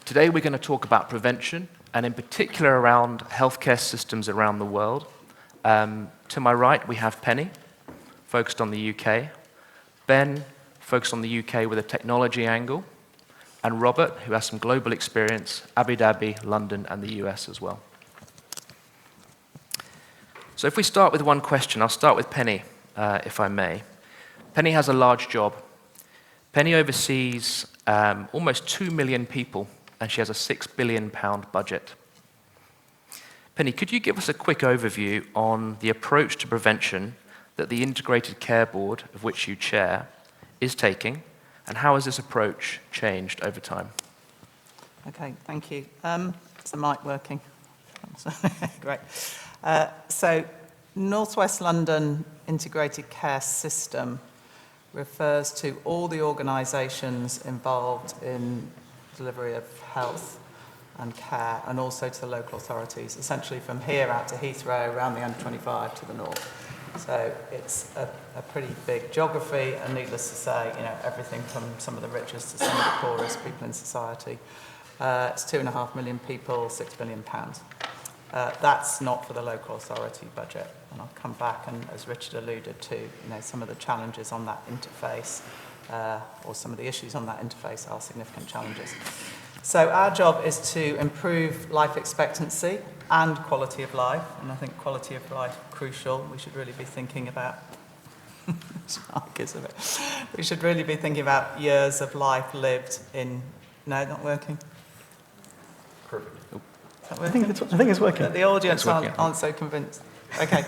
Today we're going to talk about prevention, and in particular around healthcare systems around the world. To my right we have Penny, focused on the UK, Ben, focused on the UK with a technology angle, and Robert, who has some global experience, Abu Dhabi, London, and the US as well. So if we start with one question, I'll start with Penny, if I may. Penny has a large job. Penny oversees almost 2 million people, and she has a £6 billion budget. Penny, could you give us a quick overview on the approach to prevention that the Integrated Care Board, of which you chair, is taking, and how has this approach changed over time? Okay, thank you. Is the mic working? Great. So, North West London Integrated Care System refers to all the organisations involved in delivery of health and care, and also to the local authorities, essentially from here out to Heathrow, around the M25 to the north. So it's a pretty big geography, and needless to say, everything from some of the richest to some of the poorest people in society. It's 2.5 million people, £6 billion. That's not for the local authority budget, and I'll come back, and as Richard alluded to, some of the challenges on that interface, or some of the issues on that interface are significant challenges. So our job is to improve life expectancy and quality of life, and I think quality of life is crucial. We should really be thinking about we should really be thinking about years of life lived in. No, not working. Perfect. I think it's working. The audience aren't so convinced. Okay.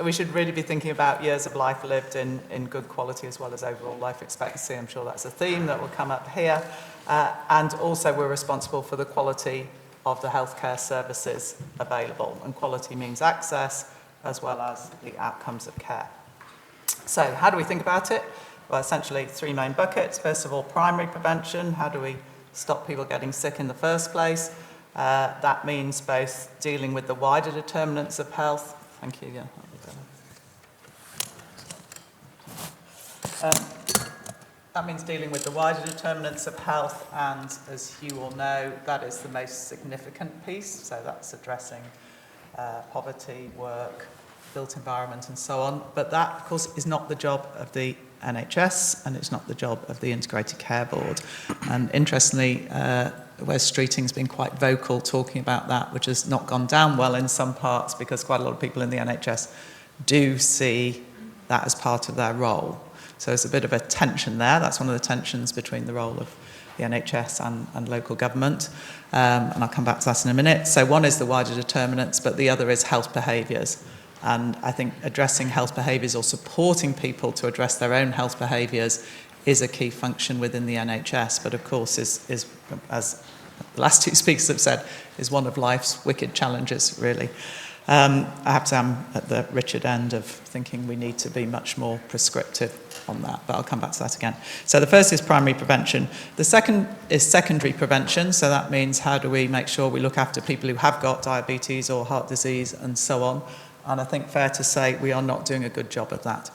We should really be thinking about years of life lived in good quality as well as overall life expectancy. I'm sure that's a theme that will come up here. And also we're responsible for the quality of the healthcare services available. And quality means access as well as the outcomes of care. So how do we think about it? Well, essentially 3 main buckets. First of all, primary prevention. How do we stop people getting sick in the first place? That means both dealing with the wider determinants of health. Thank you. Yeah. That means dealing with the wider determinants of health, and as you all know, that is the most significant piece. So that's addressing poverty, work, built environment, and so on. But that, of course, is not the job of the NHS, and it's not the job of the Integrated Care Board. And interestingly, Wes Streeting's been quite vocal talking about that, which has not gone down well in some parts because quite a lot of people in the NHS do see that as part of their role. So there's a bit of a tension there. That's one of the tensions between the role of the NHS and local government. And I'll come back to that in a minute. So one is the wider determinants, but the other is health behaviours. And I think addressing health behaviours or supporting people to address their own health behaviours is a key function within the NHS, but of course is as the last 2 speakers have said, is one of life's wicked challenges, really. I have to say I'm at the Richard end of thinking we need to be much more prescriptive on that, but I'll come back to that again. So the first is primary prevention. The second is secondary prevention, so that means how do we make sure we look after people who have got diabetes or heart disease and so on. And I think fair to say we are not doing a good job of that.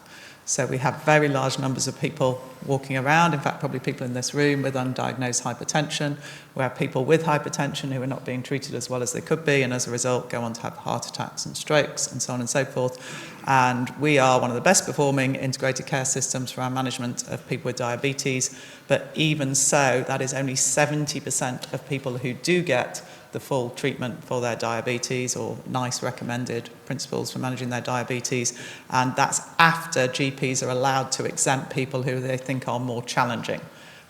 So we have very large numbers of people walking around, in fact probably people in this room with undiagnosed hypertension. We have people with hypertension who are not being treated as well as they could be, and as a result go on to have heart attacks and strokes and so on and so forth. And we are one of the best performing integrated care systems for our management of people with diabetes, but even so that is only 70% of people who do get the full treatment for their diabetes, or NICE recommended principles for managing their diabetes, and that's after GPs are allowed to exempt people who they think are more challenging.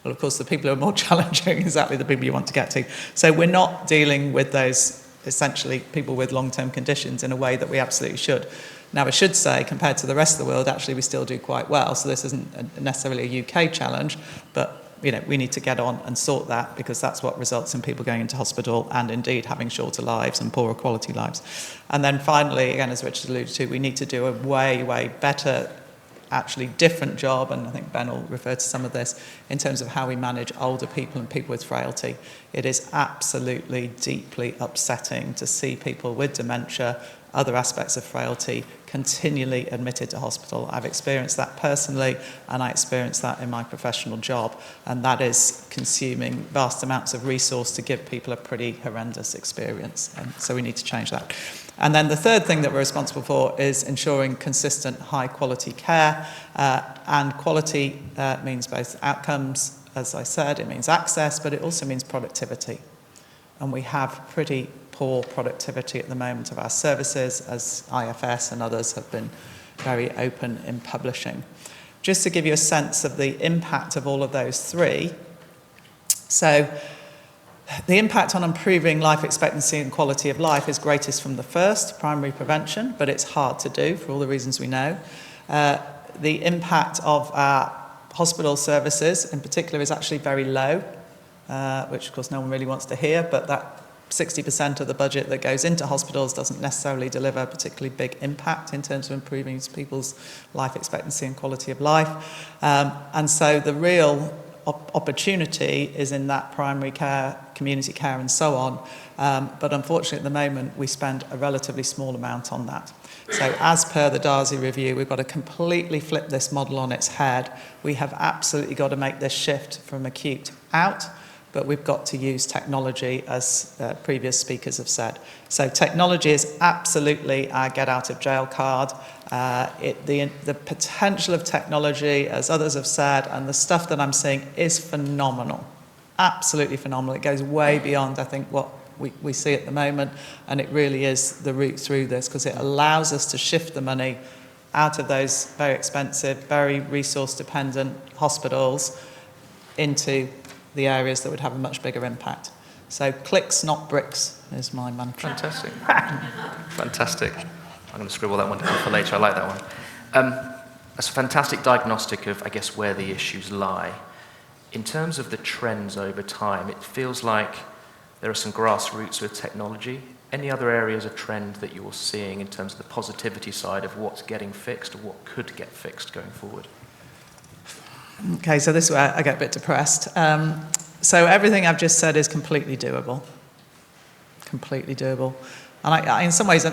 Well, of course, the people who are more challenging are exactly the people you want to get to. So we're not dealing with those, essentially, people with long-term conditions in a way that we absolutely should. Now, I should say, compared to the rest of the world, actually we still do quite well, so this isn't necessarily a UK challenge, but we need to get on and sort that, because that's what results in people going into hospital and indeed having shorter lives and poorer quality lives. And then finally, again, as Richard alluded to, we need to do a way, way better, actually different job, and I think Ben will refer to some of this, in terms of how we manage older people and people with frailty. It is absolutely deeply upsetting to see people with dementia, other aspects of frailty, continually admitted to hospital. I've experienced that personally, and I experience that in my professional job, and that is consuming vast amounts of resource to give people a pretty horrendous experience, and so we need to change that. And then the third thing that we're responsible for is ensuring consistent high quality care, and quality means both outcomes, as I said, it means access, but it also means productivity. And we have pretty poor productivity at the moment of our services, as IFS and others have been very open in publishing. Just to give you a sense of the impact of all of those three, so the impact on improving life expectancy and quality of life is greatest from the first, primary prevention, but it's hard to do for all the reasons we know. The impact of our hospital services in particular is actually very low, which of course no one really wants to hear, but that 60% of the budget that goes into hospitals doesn't necessarily deliver a particularly big impact in terms of improving people's life expectancy and quality of life. And so the real opportunity is in that primary care, community care and so on. But unfortunately at the moment we spend a relatively small amount on that. So as per the Darcy review, we've got to completely flip this model on its head. We have absolutely got to make this shift from acute out, but we've got to use technology, as previous speakers have said. So technology is absolutely our get out of jail card. The potential of technology, as others have said, and the stuff that I'm seeing is phenomenal, absolutely phenomenal. It goes way beyond, I think, what we see at the moment, and it really is the route through this, because it allows us to shift the money out of those very expensive, very resource-dependent hospitals into the areas that would have a much bigger impact. So clicks, not bricks, is my mantra. Fantastic. Fantastic. I'm going to scribble that one down for later. I like that one. That's a fantastic diagnostic of, I guess, where the issues lie. In terms of the trends over time, it feels like there are some grassroots with technology. Any other areas of trend that you're seeing in terms of the positivity side of what's getting fixed or what could get fixed going forward? Okay, so this is where I get a bit depressed. So everything I've just said is completely doable. Completely doable. And I in some ways,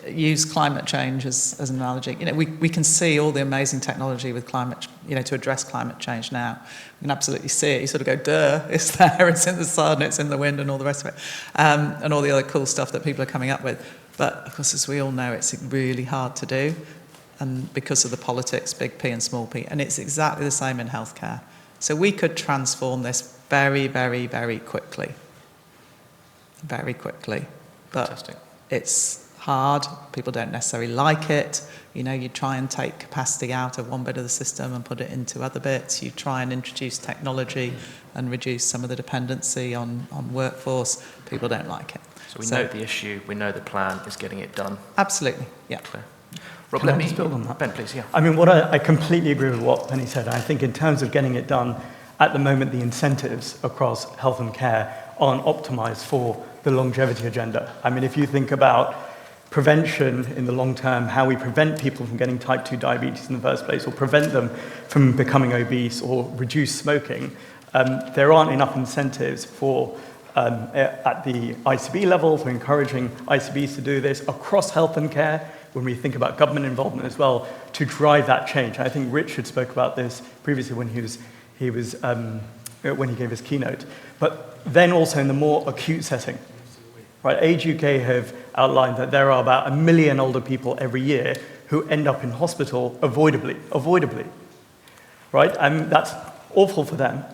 use climate change as an analogy. You know, we can see all the amazing technology with climate, to address climate change now. We can absolutely see it. You sort of go, duh, it's there, it's in the sun, it's in the wind, and all the rest of it. And all the other cool stuff that people are coming up with. But, of course, as we all know, it's really hard to do. And because of the politics, big P and small p. And it's exactly the same in healthcare. So we could transform this very, very, very quickly. Very quickly. But Fantastic. It's hard. People don't necessarily like it. You try and take capacity out of one bit of the system and put it into other bits. You try and introduce technology and reduce some of the dependency on workforce. People don't like it. So we know the issue, we know the plan is getting it done. Absolutely, yeah. Clear. Rob, Can let I me just build on that? Ben, please, yeah. I mean, I completely agree with what Penny said. I think in terms of getting it done, at the moment, the incentives across health and care aren't optimized for the longevity agenda. I mean, if you think about prevention in the long term, how we prevent people from getting type 2 diabetes in the first place, or prevent them from becoming obese, or reduce smoking, there aren't enough incentives for at the ICB level for encouraging ICBs to do this across health and care, when we think about government involvement as well, to drive that change. I think Richard spoke about this previously when when he gave his keynote. But then also in the more acute setting, right? Age UK have outlined that there are about 1 million older people every year who end up in hospital avoidably, right? And that's awful for them,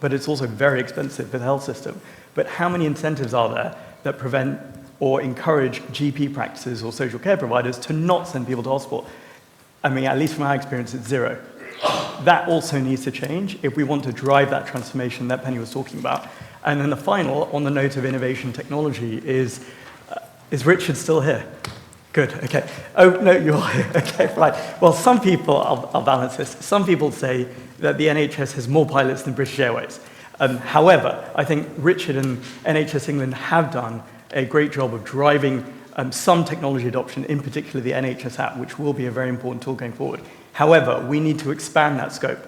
but it's also very expensive for the health system. But how many incentives are there that prevent or encourage GP practices or social care providers to not send people to hospital? I mean, at least from our experience, it's zero. That also needs to change if we want to drive that transformation that Penny was talking about. And then the final, on the note of innovation technology, is Richard still here? Good, okay. Oh, no, you're here. Okay, right. Well, some people, I'll balance this, some people say that the NHS has more pilots than British Airways. However, I think Richard and NHS England have done a great job of driving some technology adoption, in particular the NHS app, which will be a very important tool going forward. However, we need to expand that scope.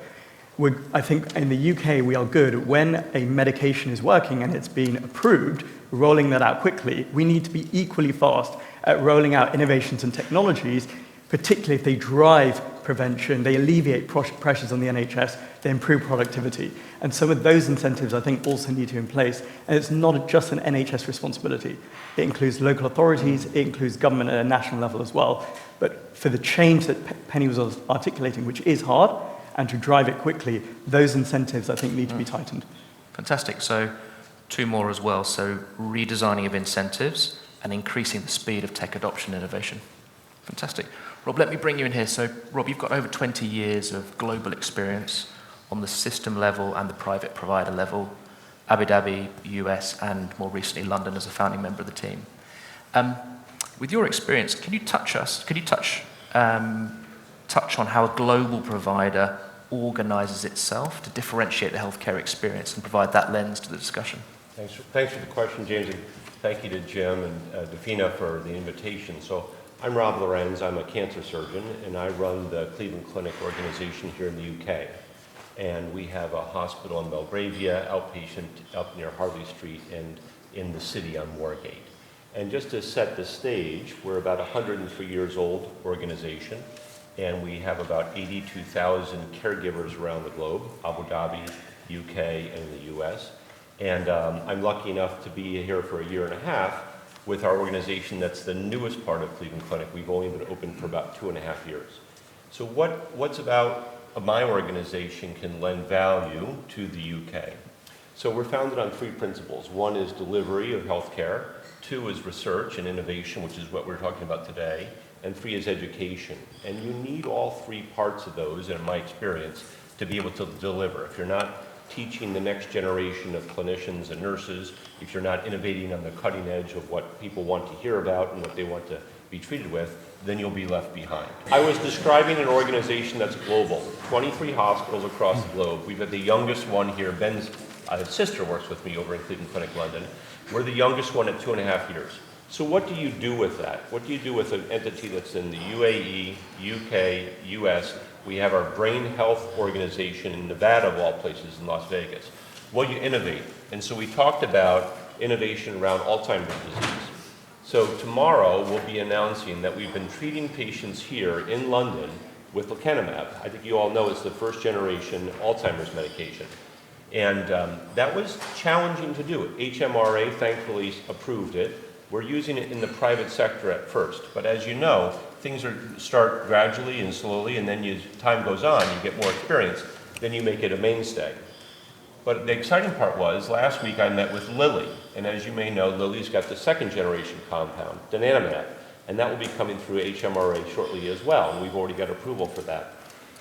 I think in the UK, we are good when a medication is working and it's been approved, rolling that out quickly. We need to be equally fast at rolling out innovations and technologies, particularly if they drive prevention, they alleviate pressures on the NHS, they improve productivity. And some of those incentives, I think, also need to be in place. And it's not just an NHS responsibility. It includes local authorities, it includes government at a national level as well. But for the change that Penny was articulating, which is hard, and to drive it quickly, those incentives, I think, need to be tightened. Fantastic. So 2 more as well. So redesigning of incentives and increasing the speed of tech adoption and innovation. Fantastic. Rob, let me bring you in here. So, Rob, you've got over 20 years of global experience on the system level and the private provider level, Abu Dhabi, US, and more recently London as a founding member of the team. With your experience, can you touch on how a global provider organizes itself to differentiate the healthcare experience and provide that lens to the discussion? Thanks for the question, James, and thank you to Jim and Defina for the invitation. So I'm Rob Lorenz, I'm a cancer surgeon, and I run the Cleveland Clinic organization here in the UK. And we have a hospital in Belgravia, outpatient up near Harley Street, and in the city on Moorgate. And just to set the stage, we're about a 103 years old organization, and we have about 82,000 caregivers around the globe, Abu Dhabi, UK, and the US. And I'm lucky enough to be here for a year and a half with our organization that's the newest part of Cleveland Clinic. We've only been open for about 2.5 years. So what's about my organization can lend value to the UK? So we're founded on 3 principles. 1 is delivery of healthcare, 2 is research and innovation, which is what we're talking about today, and 3 is education. And you need all 3 parts of those, in my experience, to be able to deliver. If you're not teaching the next generation of clinicians and nurses, if you're not innovating on the cutting edge of what people want to hear about and what they want to be treated with, then you'll be left behind. I was describing an organization that's global, 23 hospitals across the globe. We've got the youngest one here. Ben's sister works with me over in Cleveland Clinic, London. We're the youngest one at 2.5 years. So what do you do with that? What do you do with an entity that's in the UAE, UK, US? We have our brain health organization in Nevada, of all places, in Las Vegas. Well, you innovate. And so we talked about innovation around Alzheimer's disease. So tomorrow we'll be announcing that we've been treating patients here in London with lecanemab. I think you all know it's the first generation Alzheimer's medication. And that was challenging to do. HMRA thankfully approved it. We're using it in the private sector at first. But as you know, things start gradually and slowly, and then as time goes on, you get more experience, then you make it a mainstay. But the exciting part was, last week I met with Lilly, and as you may know, Lilly's got the 2nd generation compound, donanemab, and that will be coming through HMRA shortly as well, and we've already got approval for that.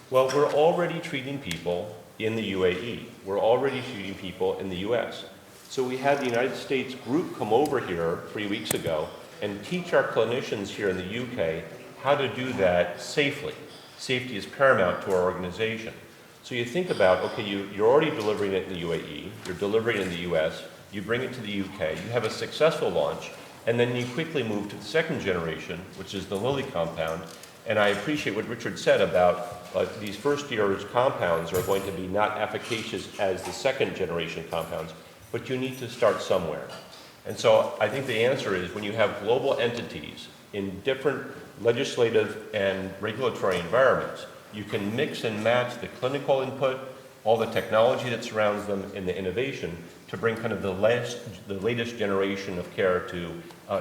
Well, we're already treating people in the UAE. We're already treating people in the US. So we had the United States group come over here 3 weeks ago and teach our clinicians here in the UK how to do that safely. Safety is paramount to our organization. So you think about, okay, you're already delivering it in the UAE, you're delivering it in the US, you bring it to the UK, you have a successful launch, and then you quickly move to the 2nd generation, which is the Lilly compound. And I appreciate what Richard said about these first year's compounds are going to be not efficacious as the 2nd generation compounds, but you need to start somewhere. And so I think the answer is when you have global entities in different legislative and regulatory environments, you can mix and match the clinical input, all the technology that surrounds them, and the innovation to bring kind of the latest generation of care to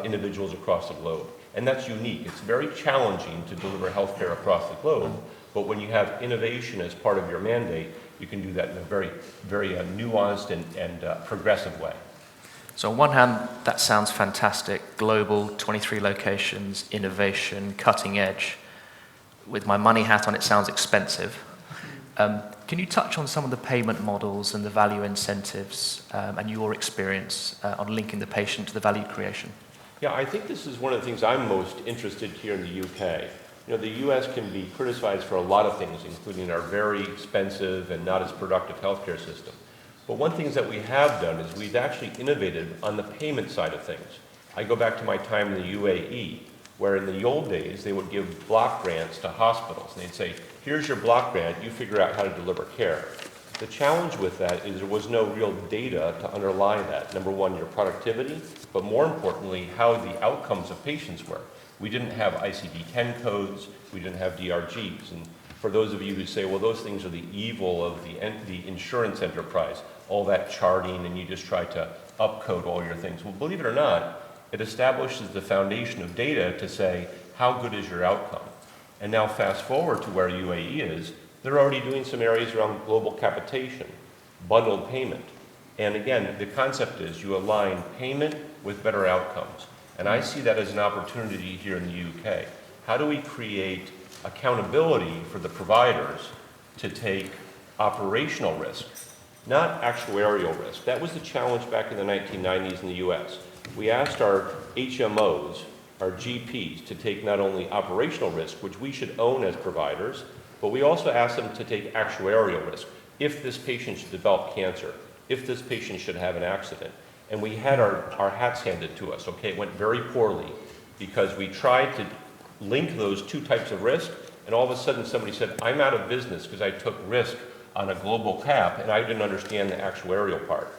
individuals across the globe. And that's unique. It's very challenging to deliver healthcare across the globe, but when you have innovation as part of your mandate, you can do that in a very, very nuanced and progressive way. So on one hand, that sounds fantastic. Global, 23 locations, innovation, cutting edge. With my money hat on, it sounds expensive. Can you touch on some of the payment models and the value incentives and your experience on linking the patient to the value creation? Yeah, I think this is one of the things I'm most interested here in the UK. You know, the US can be criticized for a lot of things, including our very expensive and not as productive healthcare system. But one thing that we have done is we've actually innovated on the payment side of things. I go back to my time in the UAE, where in the old days they would give block grants to hospitals. And they'd say, here's your block grant, you figure out how to deliver care. The challenge with that is there was no real data to underlie that. Number one, your productivity, but more importantly, how the outcomes of patients were. We didn't have ICD-10 codes, we didn't have DRGs. And for those of you who say, well, those things are the evil of the insurance enterprise, all that charting, and you just try to upcode all your things. Well, believe it or not, it establishes the foundation of data to say, how good is your outcome? And now fast forward to where UAE is, they're already doing some areas around global capitation, bundled payment. And again, the concept is you align payment with better outcomes. And I see that as an opportunity here in the UK. How do we create accountability for the providers to take operational risk, not actuarial risk? That was the challenge back in the 1990s in the US. We asked our HMOs, our GPs, to take not only operational risk, which we should own as providers, but we also asked them to take actuarial risk. If this patient should develop cancer, if this patient should have an accident. And we had our hats handed to us. Okay, it went very poorly because we tried to link those two types of risk, and all of a sudden somebody said, I'm out of business because I took risk on a global cap and I didn't understand the actuarial part.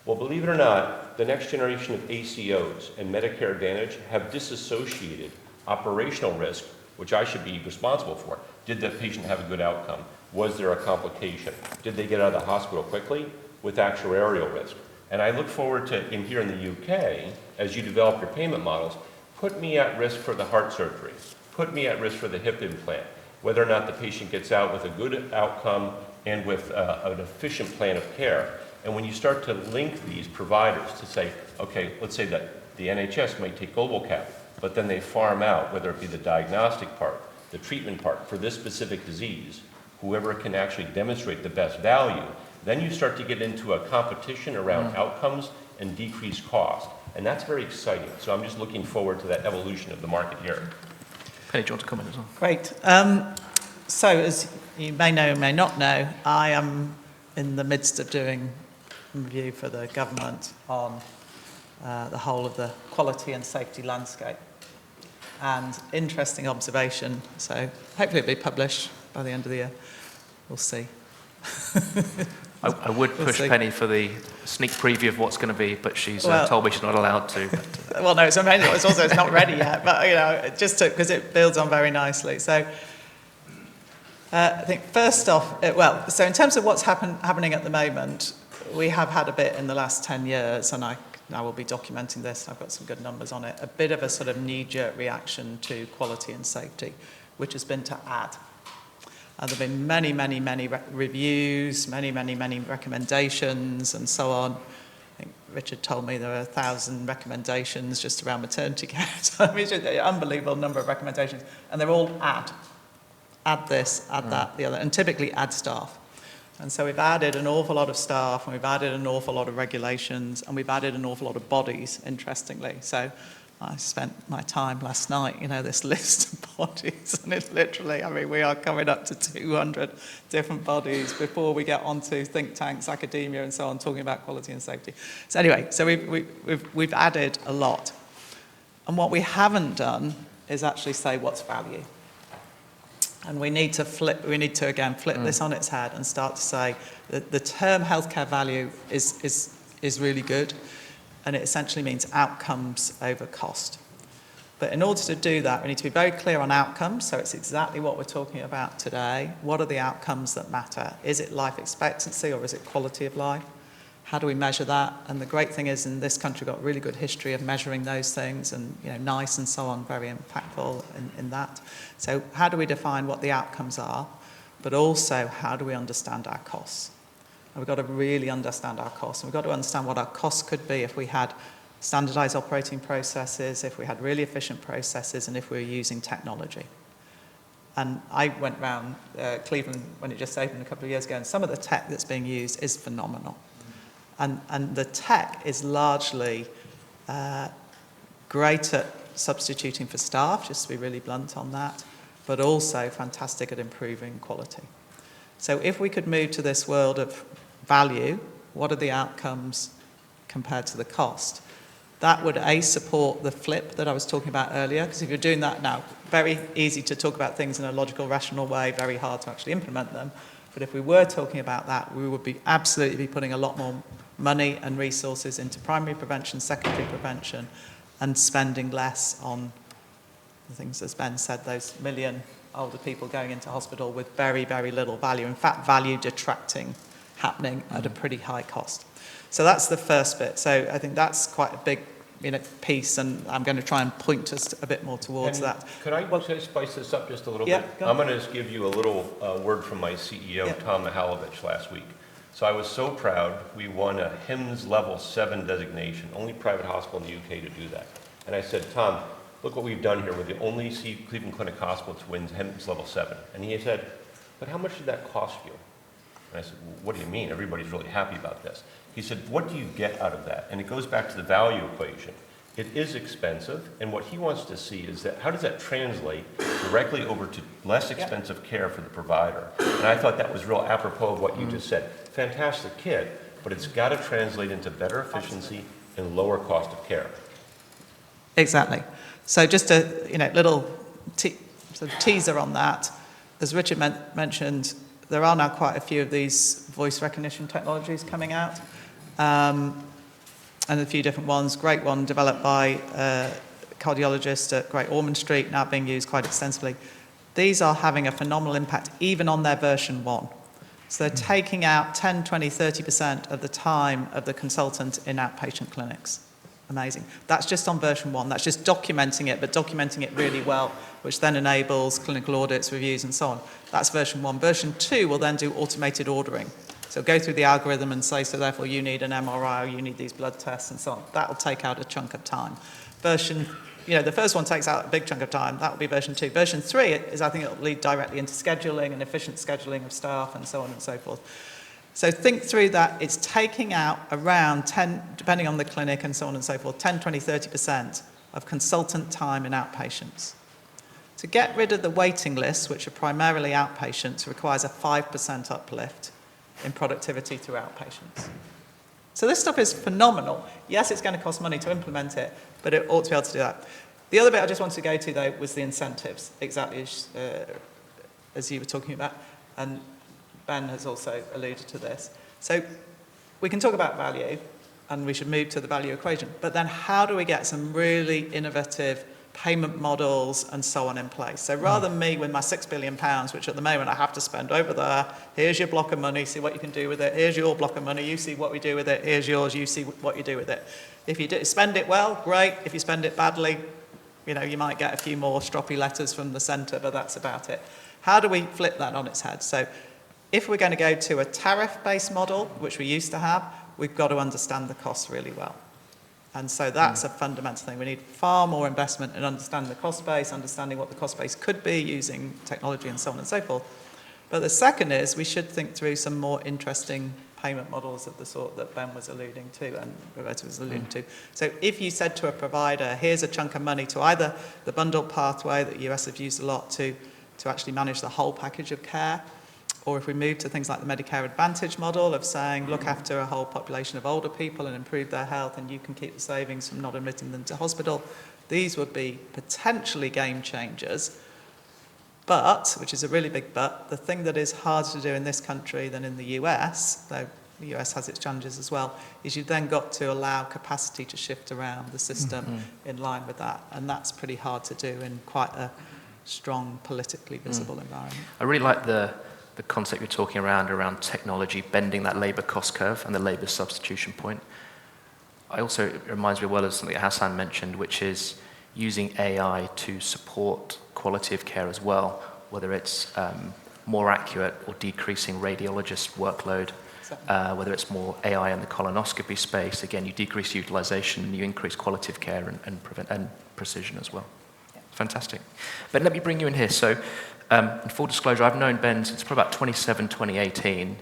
Well, believe it or not, the next generation of ACOs and Medicare Advantage have disassociated operational risk, which I should be responsible for. Did the patient have a good outcome? Was there a complication? Did they get out of the hospital quickly? With actuarial risk. And I look forward to, here in the UK, as you develop your payment models, put me at risk for the heart surgery, put me at risk for the hip implant, whether or not the patient gets out with a good outcome and with an efficient plan of care. And when you start to link these providers to say, okay, let's say that the NHS might take global cap, but then they farm out, whether it be the diagnostic part, the treatment part for this specific disease, whoever can actually demonstrate the best value, then you start to get into a competition around outcomes and decreased cost. And that's very exciting. So I'm just looking forward to that evolution of the market here. Penny, do you want to comment as well? Great. So as you may know or may not know, I am in the midst of doing a review for the government on the whole of the quality and safety landscape. And interesting observation, so hopefully it'll be published by the end of the year. We'll see. I would push Penny for the sneak preview of what's going to be, but she's told me she's not allowed to. But, well, no, it's not ready yet, but just because it builds on very nicely. So I think first off, so in terms of what's happening at the moment, we have had a bit in the last 10 years, and I will be documenting this, I've got some good numbers on it, a bit of a sort of knee-jerk reaction to quality and safety, which has been to add. There have been many reviews, many recommendations, and so on. I think Richard told me there are 1,000 recommendations just around maternity care. So I mean, it's an unbelievable number of recommendations, and they're all add this, add that, the other, and typically add staff. And so we've added an awful lot of staff, and we've added an awful lot of regulations, and we've added an awful lot of bodies, interestingly. So I spent my time last night, this list of bodies, and it's literally, we are coming up to 200 different bodies before we get onto think tanks, academia, and so on, talking about quality and safety. So anyway, so we've added a lot. And what we haven't done is actually say what's value. And we need to flip this on its head and start to say that the term healthcare value is really good, and it essentially means outcomes over cost. But in order to do that, we need to be very clear on outcomes, so it's exactly what we're talking about today. What are the outcomes that matter? Is it life expectancy or is it quality of life? How do we measure that? And the great thing is, in this country, we've got a really good history of measuring those things, and NICE and so on, very impactful in that. So how do we define what the outcomes are, but also how do we understand our costs? And we've got to really understand our costs, and we've got to understand what our costs could be if we had standardized operating processes, if we had really efficient processes, and if we were using technology. And I went around Cleveland when it just opened a couple of years ago, and some of the tech that's being used is phenomenal. And the tech is largely great at substituting for staff, just to be really blunt on that, but also fantastic at improving quality. So if we could move to this world of value, what are the outcomes compared to the cost? That would, support the flip that I was talking about earlier, because if you're doing that now, very easy to talk about things in a logical, rational way, very hard to actually implement them. But if we were talking about that, we would be absolutely be putting a lot more money and resources into primary prevention, secondary prevention, and spending less on the things, as Ben said, those million older people going into hospital with very, very little value. In fact, value detracting happening at a pretty high cost. So that's the first bit. So I think that's quite a big piece, and I'm going to try and point us a bit more towards that. Could I spice this up just a little Yeah, bit? go I'm going to just give you a little word from my CEO, Yeah. Tom Mihalovich, last week. So I was so proud we won a HIMSS Level 7 designation, only private hospital in the UK to do that. And I said, Tom, look what we've done here. We're the only Cleveland Clinic hospital to win HIMSS Level 7. And he said, but how much did that cost you? And I said, well, what do you mean? Everybody's really happy about this. He said, what do you get out of that? And it goes back to the value equation. It is expensive, and what he wants to see is that how does that translate directly over to less expensive care for the provider? And I thought that was real apropos of what you just said. Fantastic kit, but it's got to translate into better efficiency and lower cost of care. Exactly. So just a little sort of teaser on that. As Richard mentioned, there are now quite a few of these voice recognition technologies coming out, and a few different ones. Great one developed by a cardiologist at Great Ormond Street, now being used quite extensively. These are having a phenomenal impact, even on their version 1. So they're taking out 10, 20, 30% of the time of the consultant in outpatient clinics. Amazing. That's just on version 1. That's just documenting it, but documenting it really well, which then enables clinical audits, reviews, and so on. That's version 1. Version 2 will then do automated ordering. So go through the algorithm and say, so therefore you need an MRI, or you need these blood tests, and so on. That will take out a chunk of time. Version, the first one takes out a big chunk of time. That will be version 2. Version 3 is, I think, it will lead directly into scheduling and efficient scheduling of staff and so on and so forth. So think through that. It's taking out around 10, depending on the clinic and so on and so forth, 10, 20, 30% of consultant time in outpatients. To get rid of the waiting lists, which are primarily outpatients, requires a 5% uplift in productivity through outpatients. So this stuff is phenomenal. Yes, it's going to cost money to implement it, but it ought to be able to do that. The other bit I just wanted to go to, though, was the incentives, exactly as you were talking about. And Ben has also alluded to this. So we can talk about value, and we should move to the value equation. But then how do we get some really innovative payment models and so on in place? So rather than me with my £6 billion, which at the moment I have to spend over there, here's your block of money, see what you can do with it. Here's your block of money, you see what we do with it. Here's yours, you see what you do with it. If you spend it well, great. If you spend it badly, you might get a few more stroppy letters from the centre, but that's about it. How do we flip that on its head? So if we're going to go to a tariff-based model, which we used to have, we've got to understand the costs really well. And so that's a fundamental thing. We need far more investment in understanding the cost base, understanding what the cost base could be using technology and so on and so forth. But the second is we should think through some more interesting payment models of the sort that Ben was alluding to and Roberta was alluding to. So if you said to a provider, here's a chunk of money to either the bundled pathway that the US have used a lot to actually manage the whole package of care, or if we move to things like the Medicare Advantage model of saying, look after a whole population of older people and improve their health, and you can keep the savings from not admitting them to hospital, these would be potentially game changers. But, which is a really big but, the thing that is harder to do in this country than in the US, though the US has its challenges as well, is you've then got to allow capacity to shift around the system in line with that. And that's pretty hard to do in quite a strong, politically visible environment. I really like the concept you're talking around technology, bending that labour cost curve and the labour substitution point. It reminds me well of something that Hassan mentioned, which is using AI to support quality of care as well, whether it's more accurate or decreasing radiologist workload, whether it's more AI in the colonoscopy space. Again, you decrease utilization and you increase quality of care and precision as well. Yeah. Fantastic. But let me bring you in here. So, in full disclosure, I've known Ben since probably about 2018, and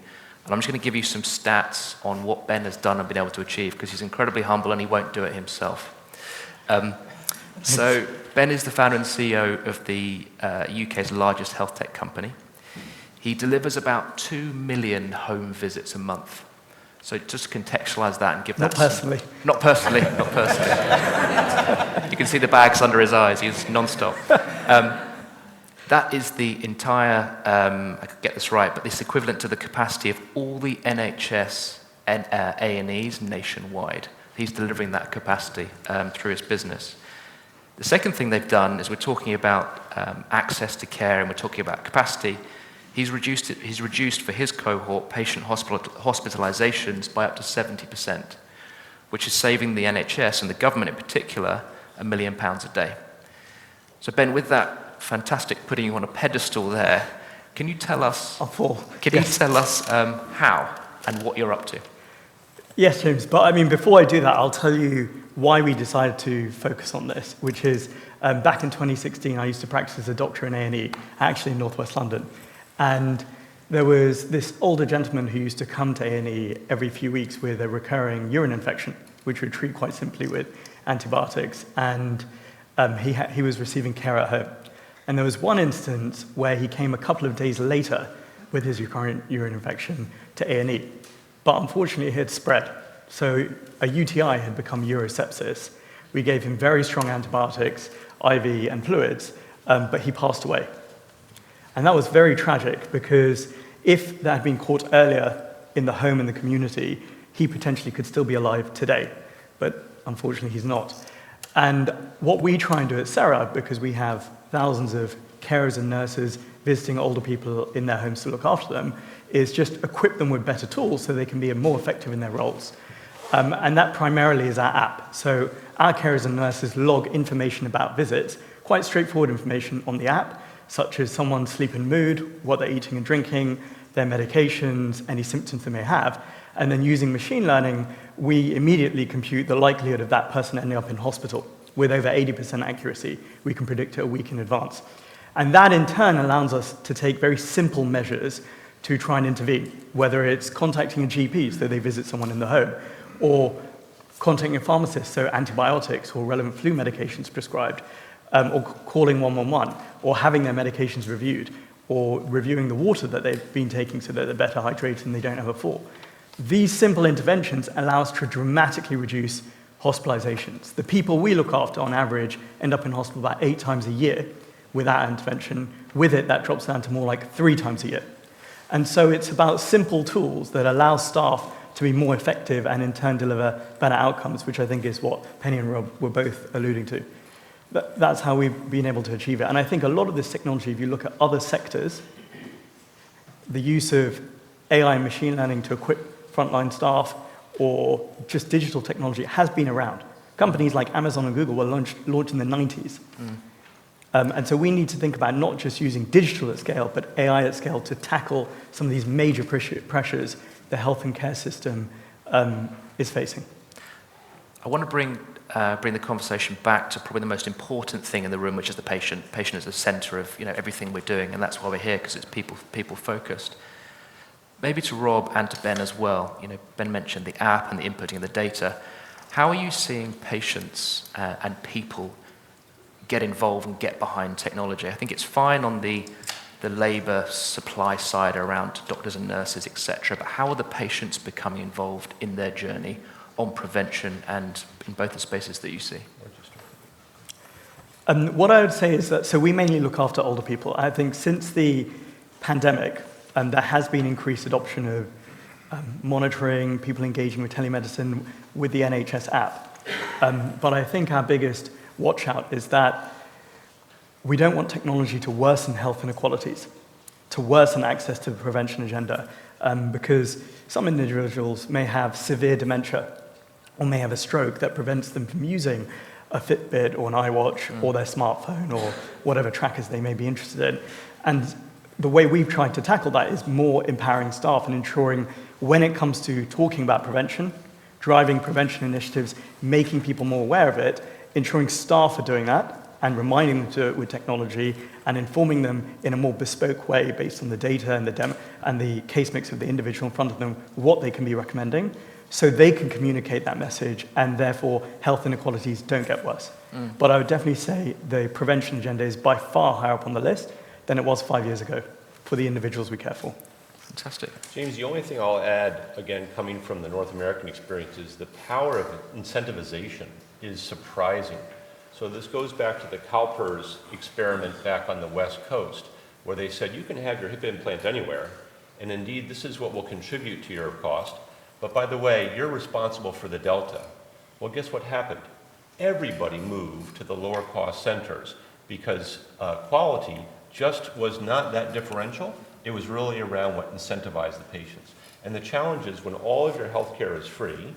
I'm just going to give you some stats on what Ben has done and been able to achieve, because he's incredibly humble and he won't do it himself. So Ben is the founder and CEO of the UK's largest health tech company. He delivers about 2 million home visits a month. So just contextualize that and give that... Not personally. You can see the bags under his eyes. He's non-stop. That is the entire, I could get this right, but this equivalent to the capacity of all the NHS and A&Es nationwide. He's delivering that capacity through his business. The second thing they've done is we're talking about access to care and we're talking about capacity. He's reduced for his cohort patient hospitalizations by up to 70%, which is saving the NHS and the government in particular £1 million a day. So Ben, with that fantastic putting you on a pedestal there, can you tell us how and what you're up to? Yes, James, but I mean, before I do that, I'll tell you why we decided to focus on this, which is back in 2016, I used to practice as a doctor in A&E, actually in northwest London. And there was this older gentleman who used to come to A&E every few weeks with a recurring urine infection, which we treat quite simply with antibiotics. And he was receiving care at home. And there was one instance where he came a couple of days later with his recurrent urine infection to A&E. But unfortunately, it had spread. So a UTI had become urosepsis. We gave him very strong antibiotics, IV and fluids, but he passed away. And that was very tragic because if that had been caught earlier in the home and the community, he potentially could still be alive today. But unfortunately, he's not. And what we try and do at Cera, because we have thousands of carers and nurses visiting older people in their homes to look after them, is just equip them with better tools so they can be more effective in their roles. And that primarily is our app. So our carers and nurses log information about visits, quite straightforward information on the app, such as someone's sleep and mood, what they're eating and drinking, their medications, any symptoms they may have. And then using machine learning, we immediately compute the likelihood of that person ending up in hospital. With over 80% accuracy, we can predict it a week in advance. And that in turn allows us to take very simple measures to try and intervene, whether it's contacting a GP so they visit someone in the home, or contacting a pharmacist, so antibiotics or relevant flu medications prescribed, or calling 111, or having their medications reviewed, or reviewing the water that they've been taking so that they're better hydrated and they don't have a fall. These simple interventions allow us to dramatically reduce hospitalizations. The people we look after on average end up in hospital about 8 times a year without intervention. With it, that drops down to more like 3 times a year. And so it's about simple tools that allow staff to be more effective and in turn deliver better outcomes, which I think is what Penny and Rob were both alluding to. That's how we've been able to achieve it. And I think a lot of this technology, if you look at other sectors, the use of AI and machine learning to equip frontline staff or just digital technology has been around. Companies like Amazon and Google were launched in the 90s. And so we need to think about not just using digital at scale, but AI at scale to tackle some of these major pressures the health and care system is facing. I want to bring the conversation back to probably the most important thing in the room, which is the patient. The patient is the center of everything we're doing, and that's why we're here, because it's people focused. Maybe to Rob and to Ben as well. Ben mentioned the app and the inputting of the data. How are you seeing patients and people get involved and get behind technology? I think it's fine on the labour supply side around doctors and nurses, etc. But how are the patients becoming involved in their journey on prevention and in both the spaces that you see? What I would say is that, so we mainly look after older people. I think since the pandemic, there has been increased adoption of monitoring, people engaging with telemedicine with the NHS app. But I think our biggest watch out is that we don't want technology to worsen health inequalities, to worsen access to the prevention agenda, because some individuals may have severe dementia or may have a stroke that prevents them from using a Fitbit or an iWatch or their smartphone or whatever trackers they may be interested in. And the way we've tried to tackle that is more empowering staff and ensuring when it comes to talking about prevention, driving prevention initiatives, making people more aware of it, ensuring staff are doing that and reminding them to do it with technology and informing them in a more bespoke way based on the data and the case mix of the individual in front of them, what they can be recommending, so they can communicate that message and therefore health inequalities don't get worse. But I would definitely say the prevention agenda is by far higher up on the list than it was 5 years ago for the individuals we care for. Fantastic. James, the only thing I'll add, again, coming from the North American experience, is the power of incentivization is surprising. So this goes back to the CalPERS experiment back on the West Coast, where they said you can have your hip implant anywhere, and indeed this is what will contribute to your cost, but by the way, you're responsible for the delta. Well, guess what happened? Everybody moved to the lower cost centers because quality just was not that differential. It was really around what incentivized the patients. And the challenge is when all of your health care is free,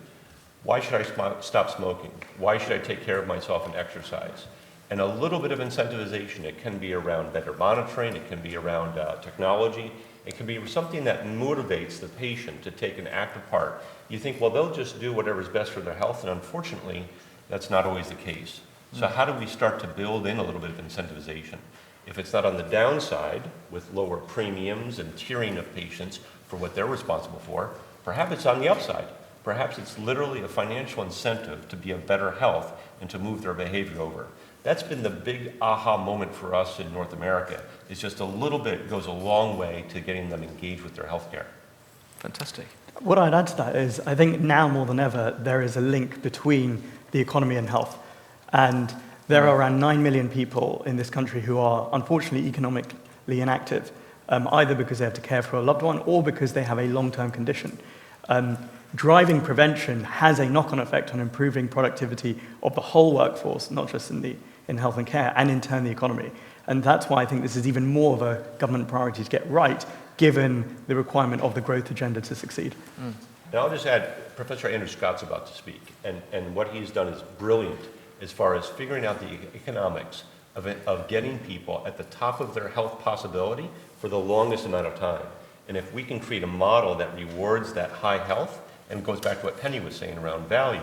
why should I stop smoking? Why should I take care of myself and exercise? And a little bit of incentivization. It can be around better monitoring. It can be around technology. It can be something that motivates the patient to take an active part. You think, well, they'll just do whatever's best for their health, and unfortunately, that's not always the case. So how do we start to build in a little bit of incentivization? If it's not on the downside with lower premiums and tiering of patients for what they're responsible for, perhaps it's on the upside. Perhaps it's literally a financial incentive to be of better health and to move their behavior over. That's been the big aha moment for us in North America. It's just a little bit goes a long way to getting them engaged with their health care. Fantastic. What I'd add to that is, I think now more than ever, there is a link between the economy and health. And there are around 9 million people in this country who are unfortunately economically inactive, either because they have to care for a loved one or because they have a long-term condition. Driving prevention has a knock-on effect on improving productivity of the whole workforce, not just in health and care, and in turn the economy. And that's why I think this is even more of a government priority to get right, given the requirement of the growth agenda to succeed. And I'll just add, Professor Andrew Scott's about to speak, and what he's done is brilliant as far as figuring out the economics of getting people at the top of their health possibility for the longest amount of time. And if we can create a model that rewards that high health, and it goes back to what Penny was saying around value,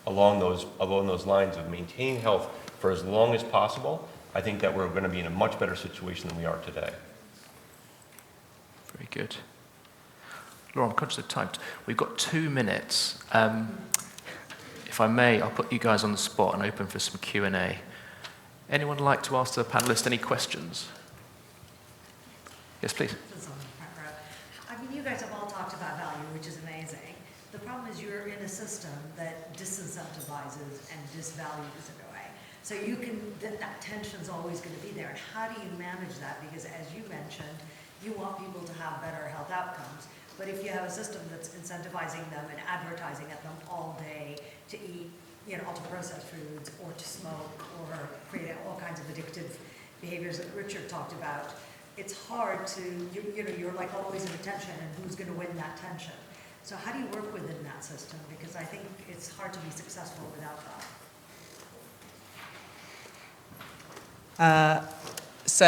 along those lines of maintaining health for as long as possible, I think that we're going to be in a much better situation than we are today. Very good. Laura, I'm conscious of time. We've got 2 minutes. If I may, I'll put you guys on the spot and open for some Q&A. Anyone like to ask the panelists any questions? Yes, please. I mean, you guys have all talked about value, which is amazing. The problem is you're in a system that disincentivizes and disvalues it away. So you can, that tension's always going to be there. And how do you manage that? Because as you mentioned, you want people to have better health outcomes. But if you have a system that's incentivizing them and advertising at them all day to eat, ultra-processed foods or to smoke or create all kinds of addictive behaviors that Richard talked about, it's hard to, you're like always in a tension, and who's going to win that tension? So how do you work within that system? Because I think it's hard to be successful without that. So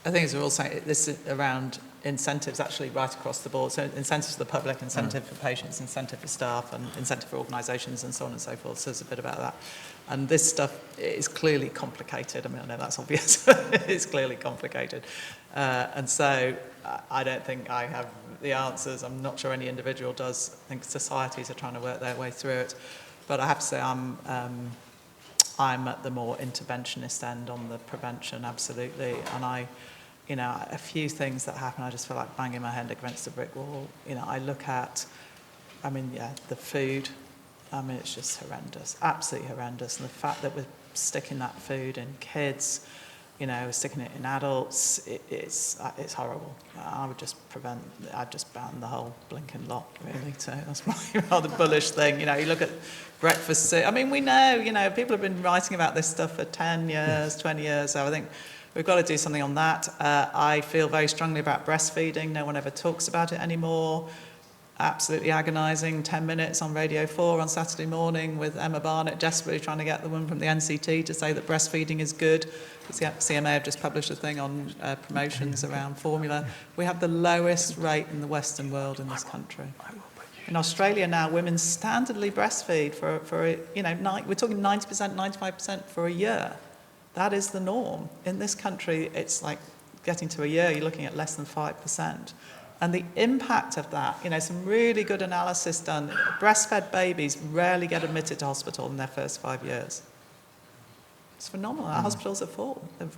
I think as we're all saying, this is around incentives actually right across the board. So incentives for the public, incentive for patients, incentive for staff, and incentive for organisations, and so on and so forth. So there's a bit about that. And this stuff is clearly complicated. I mean, I know that's obvious, but it's clearly complicated. And so I don't think I have the answers. I'm not sure any individual does. I think societies are trying to work their way through it. But I have to say I'm at the more interventionist end on the prevention, absolutely. And a few things that happen, I just feel like banging my head against a brick wall. I look at, the food. It's just horrendous, absolutely horrendous. And the fact that we're sticking that food in kids, we're sticking it in adults, it's horrible. I'd just ban the whole blinking lot, really. So that's my rather bullish thing. You look at breakfast. We know, people have been writing about this stuff for 10 years, 20 years. So I think we've got to do something on that. I feel very strongly about breastfeeding. No one ever talks about it anymore. Absolutely agonising, 10 minutes on Radio 4 on Saturday morning with Emma Barnett desperately trying to get the woman from the NCT to say that breastfeeding is good. The CMA have just published a thing on promotions around formula. We have the lowest rate in the Western world in this country. In Australia now, women standardly breastfeed for we're talking 90%, 95% for a year. That is the norm. In this country, it's like getting to a year, you're looking at less than 5%. And the impact of that, some really good analysis done. Breastfed babies rarely get admitted to hospital in their first 5 years. It's phenomenal. Our hospitals are full of,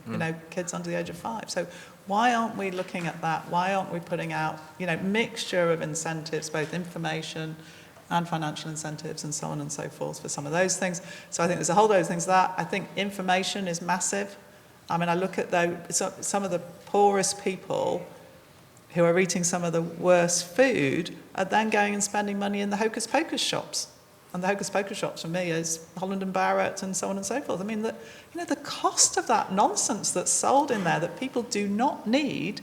kids under the age of 5. So why aren't we looking at that? Why aren't we putting out, mixture of incentives, both information, and financial incentives and so on and so forth for some of those things. So I think there's a whole load of things to that. I think information is massive. I mean, I look at some of the poorest people who are eating some of the worst food are then going and spending money in the hocus pocus shops. And the hocus pocus shops for me is Holland and Barrett and so on and so forth. I mean, the cost of that nonsense that's sold in there that people do not need,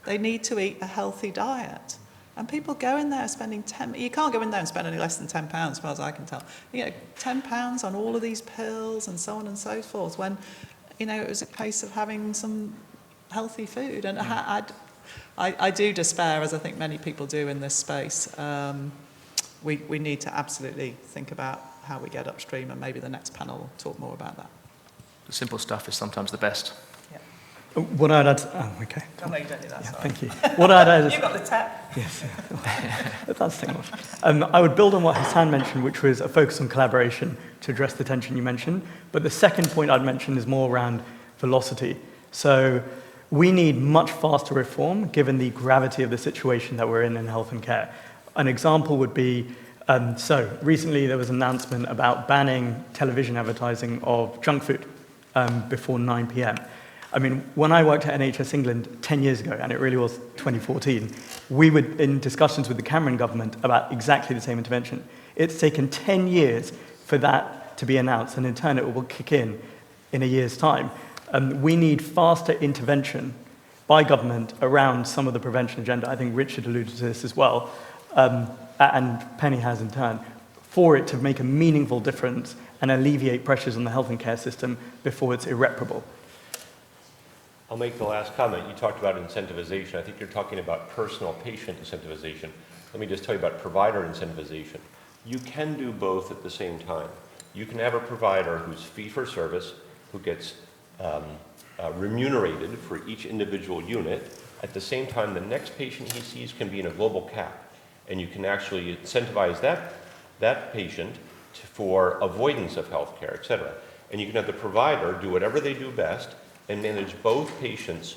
they need to eat a healthy diet. And people go in there spending you can't go in there and spend any less than £10, as far as I can tell. You know, £10 on all of these pills and so on and so forth, when, you know, it was a case of having some healthy food. And I do despair, as I think many people do in this space. We need to absolutely think about how we get upstream, and maybe the next panel will talk more about that. The simple stuff is sometimes the best. What I'd add, okay. Oh, no, you don't do that, sorry. Thank you. What I'd add is... You've got the tech. Yes, that's technology. I would build on what Hassan mentioned, which was a focus on collaboration to address the tension you mentioned. But the second point I'd mention is more around velocity. So we need much faster reform, given the gravity of the situation that we're in health and care. An example would be, recently there was an announcement about banning television advertising of junk food before 9 p.m. I mean, when I worked at NHS England 10 years ago, and it really was 2014, we were in discussions with the Cameron government about exactly the same intervention. It's taken 10 years for that to be announced, and in turn it will kick in a year's time. We need faster intervention by government around some of the prevention agenda. I think Richard alluded to this as well, and Penny has in turn, for it to make a meaningful difference and alleviate pressures on the health and care system before it's irreparable. I'll make the last comment. You talked about incentivization. I think you're talking about personal patient incentivization. Let me just tell you about provider incentivization. You can do both at the same time. You can have a provider who's fee-for-service, who gets remunerated for each individual unit. At the same time, the next patient he sees can be in a global cap, and you can actually incentivize that patient for avoidance of healthcare, et cetera. And you can have the provider do whatever they do best and manage both patients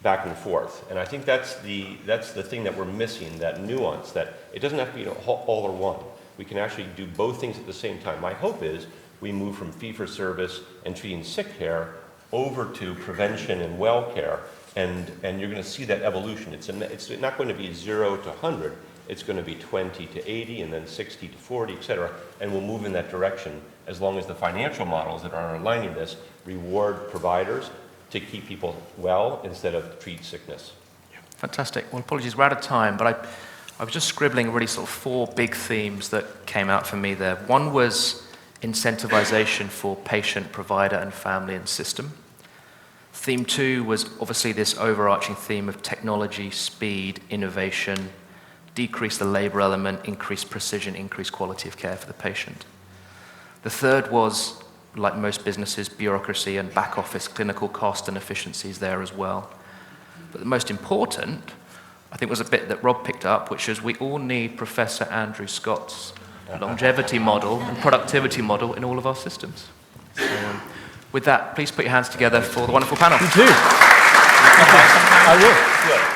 back and forth. And I think that's the thing that we're missing, that nuance, that it doesn't have to be all or one. We can actually do both things at the same time. My hope is we move from fee-for-service and treating sick care over to prevention and well care, and you're going to see that evolution. It's not going to be 0 to 100. It's going to be 20 to 80, and then 60 to 40, et cetera, and we'll move in that direction as long as the financial models that are aligning this reward providers to keep people well instead of treat sickness. Fantastic. Well, apologies, we're out of time, but I was just scribbling really sort of 4 big themes that came out for me there. One was incentivization for patient, provider, and family and system. Theme 2 was obviously this overarching theme of technology, speed, innovation, decrease the labor element, increase precision, increase quality of care for the patient. The third was, like most businesses, bureaucracy and back office clinical cost and efficiencies there as well. But the most important, I think, was a bit that Rob picked up, which is we all need Professor Andrew Scott's longevity model and productivity model in all of our systems. So, with that, please put your hands together for the wonderful panel. You too. I will. Good.